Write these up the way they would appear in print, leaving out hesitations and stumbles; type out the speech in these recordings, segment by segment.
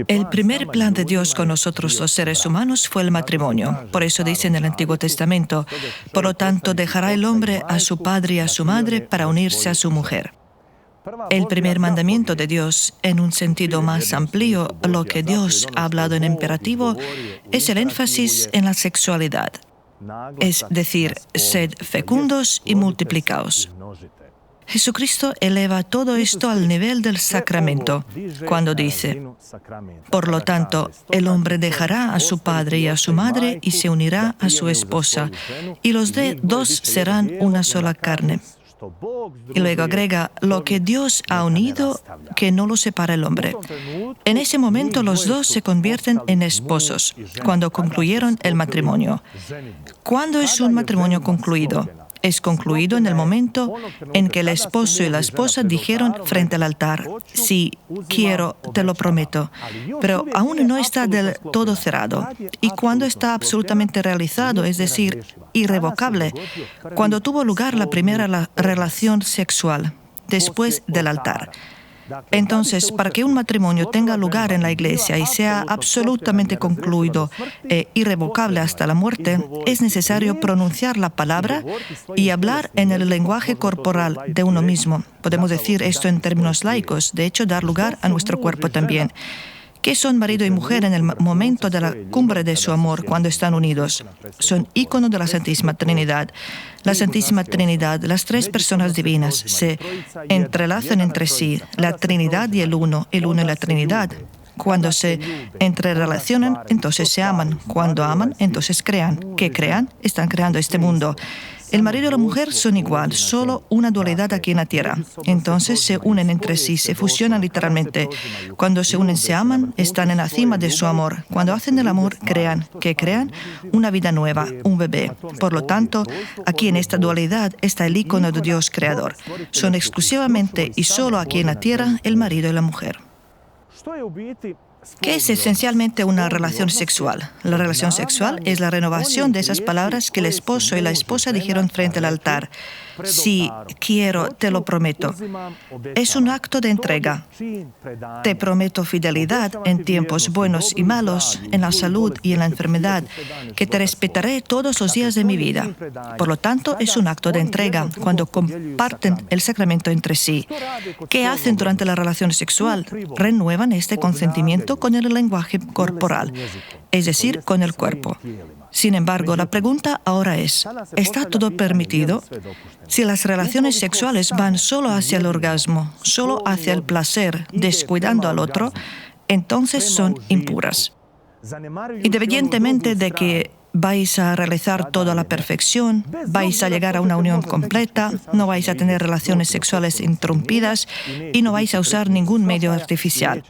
El primer plan de Dios con nosotros los seres humanos fue el matrimonio. Por eso dice en el Antiguo Testamento: por lo tanto dejará el hombre a su padre y a su madre para unirse a su mujer. El primer mandamiento de Dios, en un sentido más amplio, lo que Dios ha hablado en imperativo, es el énfasis en la sexualidad. Es decir, sed fecundos y multiplicaos. Jesucristo eleva todo esto al nivel del sacramento, cuando dice: por lo tanto, el hombre dejará a su padre y a su madre y se unirá a su esposa, y los dos serán una sola carne. Y luego agrega: lo que Dios ha unido, que no lo separa el hombre. En ese momento los dos se convierten en esposos, cuando concluyeron el matrimonio. ¿Cuándo es un matrimonio concluido? Es concluido en el momento en que el esposo y la esposa dijeron frente al altar: sí, quiero, te lo prometo. Pero aún no está del todo cerrado. Y cuando está absolutamente realizado, es decir, irrevocable, cuando tuvo lugar la primera relación sexual, después del altar. Entonces, para que un matrimonio tenga lugar en la Iglesia y sea absolutamente concluido e irrevocable hasta la muerte, es necesario pronunciar la palabra y hablar en el lenguaje corporal de uno mismo. Podemos decir esto en términos laicos, de hecho, dar lugar a nuestro cuerpo también. ¿Qué son marido y mujer en el momento de la cumbre de su amor cuando están unidos? Son ícono de la Santísima Trinidad. La Santísima Trinidad, las tres personas divinas, se entrelazan entre sí, la Trinidad y el Uno y la Trinidad. Cuando se entrerelacionan, entonces se aman. Cuando aman, entonces crean. ¿Qué crean? Están creando este mundo. El marido y la mujer son igual, solo una dualidad aquí en la tierra. Entonces se unen entre sí, se fusionan literalmente. Cuando se unen, se aman, están en la cima de su amor. Cuando hacen el amor, crean. ¿Qué crean? Una vida nueva, un bebé. Por lo tanto, aquí en esta dualidad está el ícono de Dios creador. Son exclusivamente y solo aquí en la tierra el marido y la mujer. ¿Qué es esencialmente una relación sexual? La relación sexual es la renovación de esas palabras que el esposo y la esposa dijeron frente al altar. Sí, quiero, te lo prometo. Es un acto de entrega. Te prometo fidelidad en tiempos buenos y malos, en la salud y en la enfermedad, que te respetaré todos los días de mi vida. Por lo tanto, es un acto de entrega cuando comparten el sacramento entre sí. ¿Qué hacen durante la relación sexual? Renuevan este consentimiento con el lenguaje corporal, es decir, con el cuerpo. Sin embargo, la pregunta ahora es: ¿está todo permitido? Si las relaciones sexuales van solo hacia el orgasmo, solo hacia el placer, descuidando al otro, entonces son impuras. Independientemente de que vais a realizar todo a la perfección, vais a llegar a una unión completa, no vais a tener relaciones sexuales interrumpidas y no vais a usar ningún medio artificial.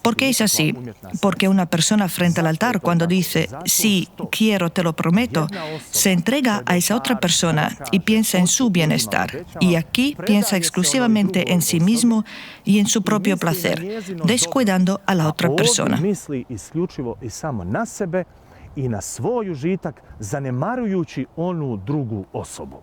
¿Por qué es así? Porque una persona frente al altar, cuando dice sí, quiero, te lo prometo, se entrega a esa otra persona y piensa en su bienestar. Y aquí piensa exclusivamente en sí mismo y en su propio placer, descuidando a la otra persona. I na svoj užitak, zanemarujući onu drugu osobu.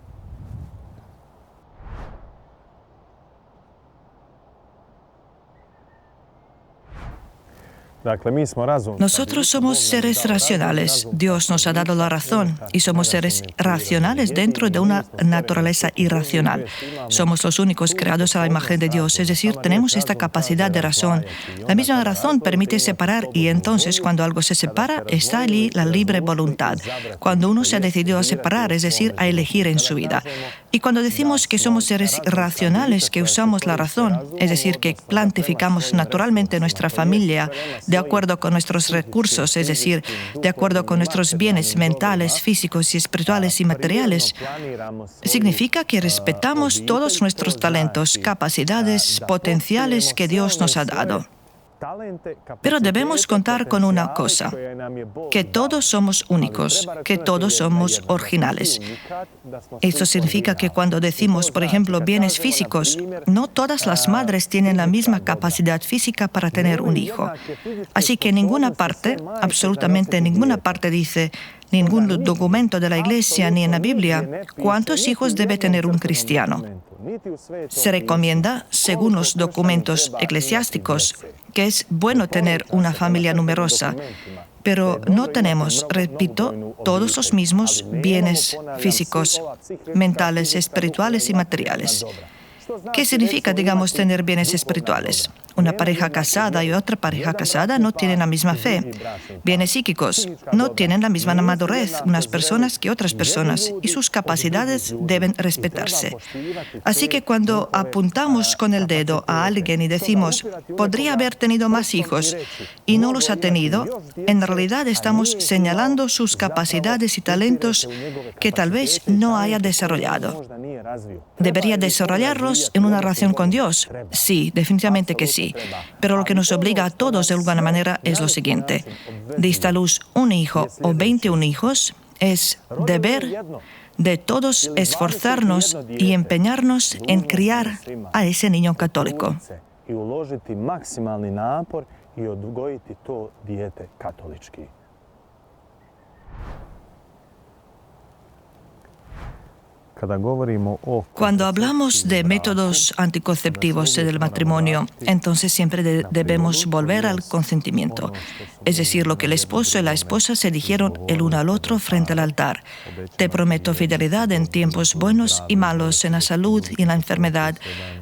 Nosotros somos seres racionales. Dios nos ha dado la razón y somos seres racionales dentro de una naturaleza irracional. Somos los únicos creados a la imagen de Dios, es decir, tenemos esta capacidad de razón. La misma razón permite separar y entonces cuando algo se separa está allí la libre voluntad. Cuando uno se ha decidido a separar, es decir, a elegir en su vida. Y cuando decimos que somos seres racionales, que usamos la razón, es decir, que planificamos naturalmente nuestra familia de acuerdo con nuestros recursos, es decir, de acuerdo con nuestros bienes mentales, físicos y espirituales y materiales, significa que respetamos todos nuestros talentos, capacidades, potenciales que Dios nos ha dado. Pero debemos contar con una cosa, que todos somos únicos, que todos somos originales. Esto significa que cuando decimos, por ejemplo, bienes físicos, no todas las madres tienen la misma capacidad física para tener un hijo. Así que ninguna parte, absolutamente ninguna parte dice, ningún documento de la Iglesia ni en la Biblia, cuántos hijos debe tener un cristiano. Se recomienda, según los documentos eclesiásticos, que es bueno tener una familia numerosa, pero no tenemos, repito, todos los mismos bienes físicos, mentales, espirituales y materiales. ¿Qué significa, digamos, tener bienes espirituales? Una pareja casada y otra pareja casada no tienen la misma fe. Bienes psíquicos no tienen la misma madurez unas personas que otras personas y sus capacidades deben respetarse. Así que cuando apuntamos con el dedo a alguien y decimos, podría haber tenido más hijos y no los ha tenido, en realidad estamos señalando sus capacidades y talentos que tal vez no haya desarrollado. ¿Debería desarrollarlos en una relación con Dios? Sí, definitivamente que sí. Pero lo que nos obliga a todos de alguna manera es lo siguiente. Diste a luz un hijo o 21 hijos, es deber de todos esforzarnos y empeñarnos en criar a ese niño católico. I uložiti maksimalni napor i odgojiti to dijete katolički. Cuando hablamos de métodos anticonceptivos del matrimonio, entonces siempre debemos volver al consentimiento, es decir, lo que el esposo y la esposa se dijeron el uno al otro frente al altar. Te prometo fidelidad en tiempos buenos y malos, en la salud y en la enfermedad.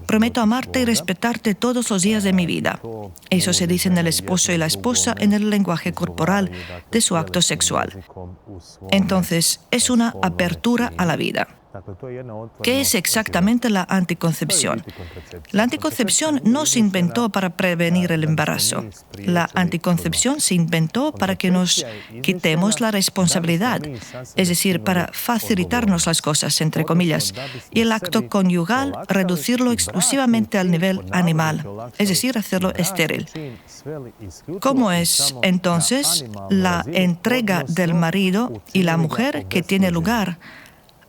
Prometo amarte y respetarte todos los días de mi vida. Eso se dice en el esposo y la esposa en el lenguaje corporal de su acto sexual. Entonces, es una apertura a la vida. ¿Qué es exactamente la anticoncepción? La anticoncepción no se inventó para prevenir el embarazo. La anticoncepción se inventó para que nos quitemos la responsabilidad, es decir, para facilitarnos las cosas, entre comillas, y el acto conyugal reducirlo exclusivamente al nivel animal, es decir, hacerlo estéril. ¿Cómo es, entonces, la entrega del marido y la mujer que tiene lugar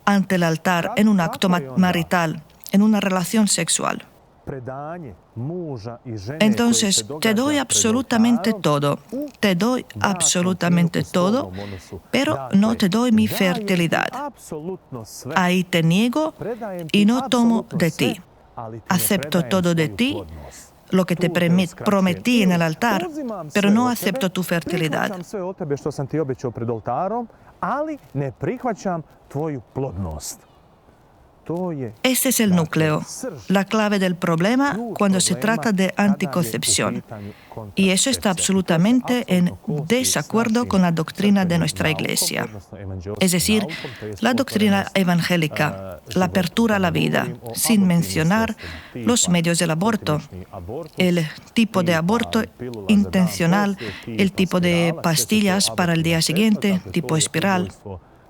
ante el altar en un acto marital, en una relación sexual? Entonces, te doy absolutamente todo, pero no te doy mi fertilidad. Ahí te niego y no tomo de ti. Acepto todo de ti, lo que te prometí en el altar, pero no acepto tu fertilidad. Ali ne prihvaćam tvoju plodnost. Este es el núcleo, la clave del problema cuando se trata de anticoncepción. Y eso está absolutamente en desacuerdo con la doctrina de nuestra Iglesia. Es decir, la doctrina evangélica, la apertura a la vida, sin mencionar los medios del aborto, el tipo de aborto intencional, el tipo de pastillas para el día siguiente, tipo espiral.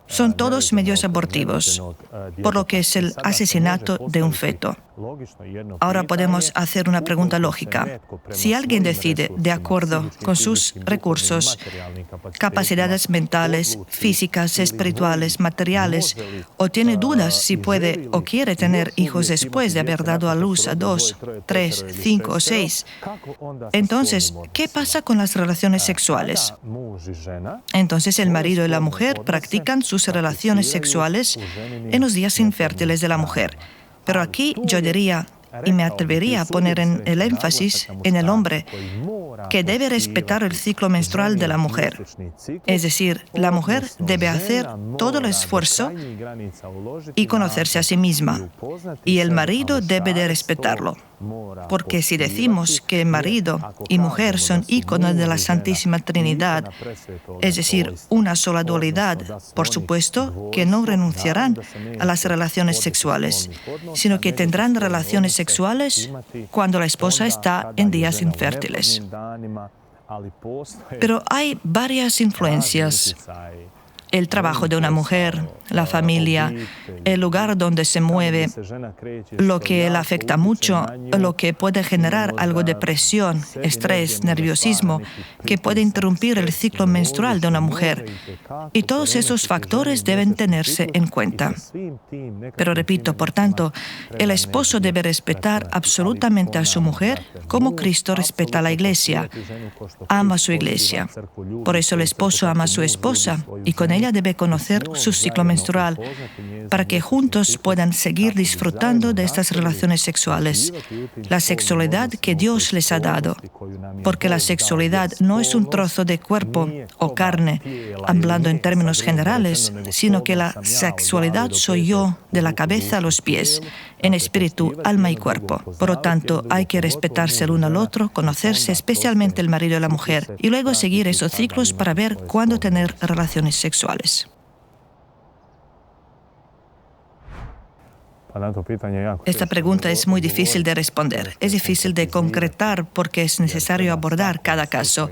Son todos medios abortivos, por lo que es el asesinato de un feto. Ahora podemos hacer una pregunta lógica. Si alguien decide, de acuerdo con sus recursos, capacidades mentales, físicas, espirituales, materiales, o tiene dudas si puede o quiere tener hijos después de haber dado a luz a 2, 3, 5 o 6, entonces, ¿qué pasa con las relaciones sexuales? Entonces, el marido y la mujer practican sus relaciones sexuales en los días infértiles de la mujer. Pero aquí yo diría, y me atrevería a poner el énfasis en el hombre, que debe respetar el ciclo menstrual de la mujer. Es decir, la mujer debe hacer todo el esfuerzo y conocerse a sí misma, y el marido debe de respetarlo. Porque si decimos que marido y mujer son íconos de la Santísima Trinidad, es decir, una sola dualidad, por supuesto que no renunciarán a las relaciones sexuales, sino que tendrán relaciones sexuales cuando la esposa está en días infértiles. Pero hay varias influencias. El trabajo de una mujer, la familia, el lugar donde se mueve, lo que le afecta mucho, lo que puede generar algo de presión, estrés, nerviosismo, que puede interrumpir el ciclo menstrual de una mujer. Y todos esos factores deben tenerse en cuenta. Pero repito, por tanto, el esposo debe respetar absolutamente a su mujer como Cristo respeta a la Iglesia. Ama a su Iglesia. Por eso el esposo ama a su esposa y con ella debe conocer su ciclo menstrual. para que juntos puedan seguir disfrutando de estas relaciones sexuales, la sexualidad que Dios les ha dado, porque la sexualidad no es un trozo de cuerpo o carne, hablando en términos generales, sino que la sexualidad soy yo, de la cabeza a los pies, en espíritu, alma y cuerpo. Por lo tanto, hay que respetarse el uno al otro, conocerse, especialmente el marido y la mujer, y luego seguir esos ciclos para ver cuándo tener relaciones sexuales. Esta pregunta es muy difícil de responder. Es difícil de concretar porque es necesario abordar cada caso,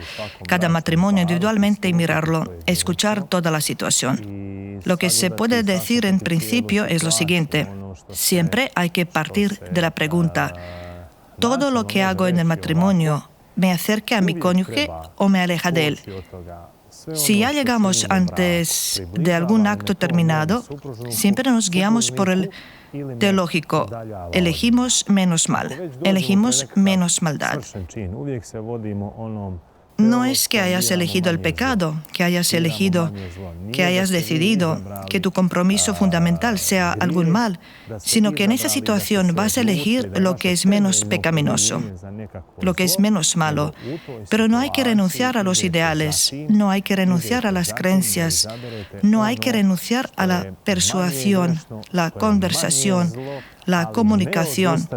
cada matrimonio individualmente y mirarlo, escuchar toda la situación. Lo que se puede decir en principio es lo siguiente. Siempre hay que partir de la pregunta: ¿todo lo que hago en el matrimonio me acerca a mi cónyuge o me aleja de él? Si ya llegamos antes de algún acto terminado, siempre nos guiamos por el teológico. Elegimos menos mal, elegimos menos maldad. No es que hayas elegido el pecado, que hayas decidido que tu compromiso fundamental sea algún mal, sino que en esa situación vas a elegir lo que es menos pecaminoso, lo que es menos malo. Pero no hay que renunciar a los ideales, no hay que renunciar a las creencias, no hay que renunciar a la persuasión, la conversación, la comunicación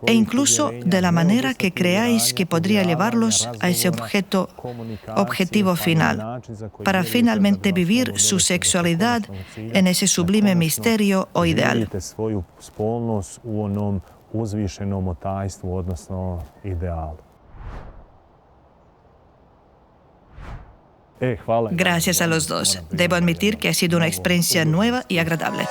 e incluso de la manera que creáis que podría llevarlos a ese objetivo final, para finalmente vivir su sexualidad en ese sublime misterio o ideal. Gracias a los dos. Debo admitir que ha sido una experiencia nueva y agradable.